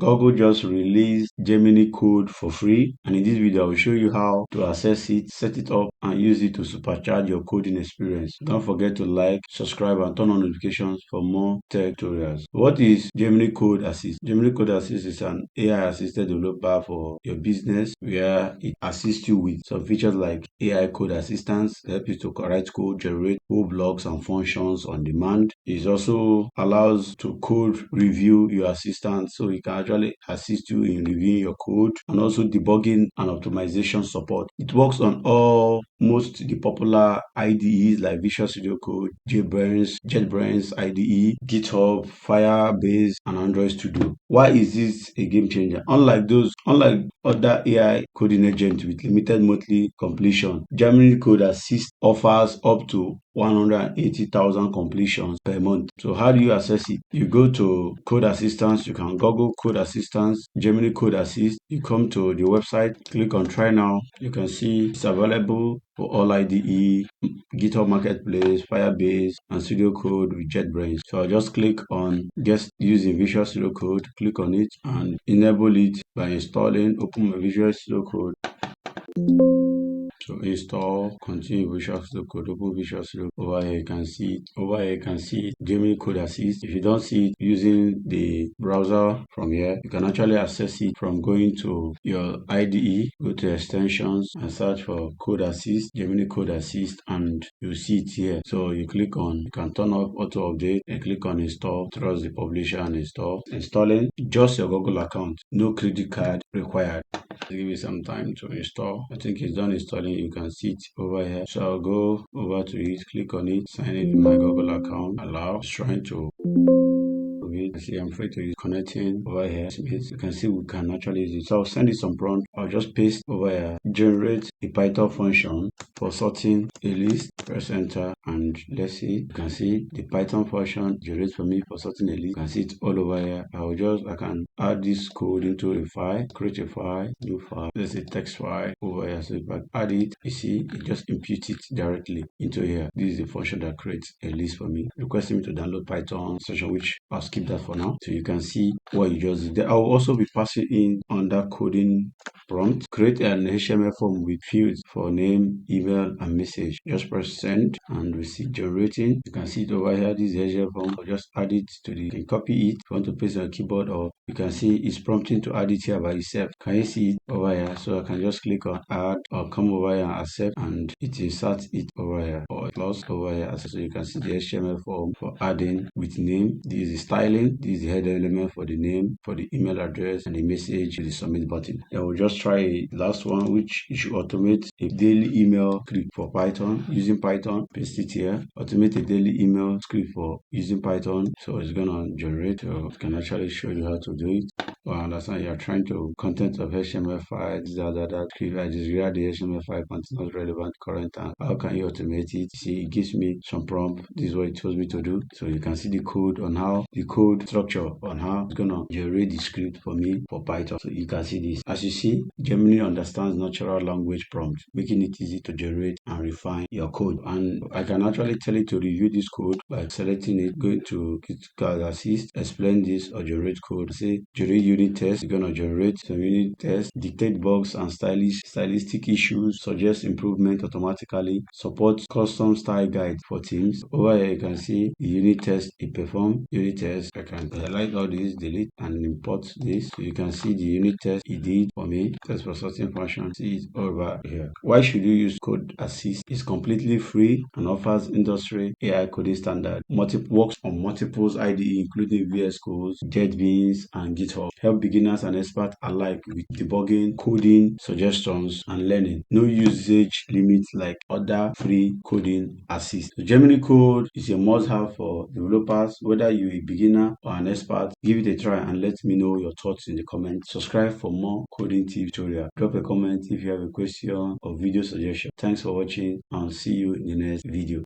Google just released Gemini Code for free, and in this video I will show you how to access it, set it up, and use it to supercharge your coding experience. Don't forget to like, subscribe, and turn on notifications for more tech tutorials. What is Gemini Code Assist? Gemini Code Assist is an AI-assisted developer for your business where it assists you with some features like AI code assistance, help you to write code, generate code blocks and functions on demand. It also allows to code review your assistant, so it can actually assist you in reviewing your code and also debugging and optimization support. It works on most the popular IDEs like Visual Studio Code, JetBrains IDE, GitHub, Firebase, and Android Studio. Why is this a game changer? Unlike other AI coding agents with limited monthly completion, Gemini Code Assist offers up to 180,000 completions per month. So how do you access it? You go to Code Assistance. You can Google Code Assistance, Gemini Code Assist. You come to the website, click on Try Now. You can see it's available for all IDE, GitHub Marketplace, Firebase, and Studio Code with JetBrains. So I'll just click on just using Visual Studio Code, click on it and enable it by installing, open my Visual Studio Code. So install, continue Visual Studio Code, open Visual Studio Code. Over here you can see it. Over here you can see it, Gemini Code Assist. If you don't see it using the browser from here, you can actually access it from going to your IDE, go to extensions and search for Code Assist, Gemini Code Assist, and you see it here. So you click on, you can turn off auto update and click on install, trust the publisher and install. Installing just your Google account, no credit card required. Give it some time to install. I think it's done installing. You can see it over here. So I'll go over to it, click on it, sign in with my Google account, allow. It's trying to see, I'm free to use connecting over here. You can see we can actually use it. So I'll send it some prompt. I'll just paste over here, generate a Python function for sorting a list. Press enter and let's see. You can see the Python function generates for me for sorting a list. You can see it all over here. I can add this code into a file, create a file, new file. There's a text file over here. So if I add it, you see, it just imputes it directly into here. This is the function that creates a list for me, requesting me to download Python session, which I'll skip that for now. So you can see what you just did. I will also be passing in on that coding prompt. Create an HTML form with fields for name, email, and message. Just press send and we see generating. You can see it over here. This is the HTML form. I'll just add it to you can copy it. If you want to paste on a keyboard, or you can see it's prompting to add it here by itself. Can you see it over here? So I can just click on add or come over here and accept, and it inserts it over here, or plus over here. So you can see the HTML form for adding with name. This is styling. This is the header element for the name, for the email address, and the message with the submit button. Then we'll just try a last one, which you should automate a daily email script for Python using Python. Paste it here. Automate a daily email script for using Python. So it's gonna generate. It can actually show you how to do it. I understand you're trying to content of HTML file, that script. I just read the HTML file content not relevant current, and how can you automate it? See, it gives me some prompt. This is what it tells me to do. So you can see the code on how the code structure on how it's gonna generate the script for me for Python. So you can see this. As you see, Gemini understands natural language prompt, making it easy to generate and refine your code. And I can actually tell it to review this code by selecting it, going to Code Assist, explain this or generate code. Say generate unit test. It's gonna generate some unit test, detect bugs and stylistic issues, suggest improvement automatically, support custom style guide for teams. Over here you can see the unit test it performed. Unit test, I can highlight all this, delete and import this. So you can see the unit test it did for me. Test for certain function. See it over here. Why should you use Code Assist? It's completely free and offers industry AI coding standard. Works on multiple IDE including VS Code, JetBrains, and GitHub. Help beginners and experts alike with debugging, coding, suggestions, and learning. No usage limits like other free coding assist. So Gemini Code is a must-have for developers, whether you're a beginner or an expert. Give it a try and let me know your thoughts in the comments. Subscribe for more coding tips tutorial. Drop a comment if you have a question or video suggestion. Thanks for watching and see you in the next video.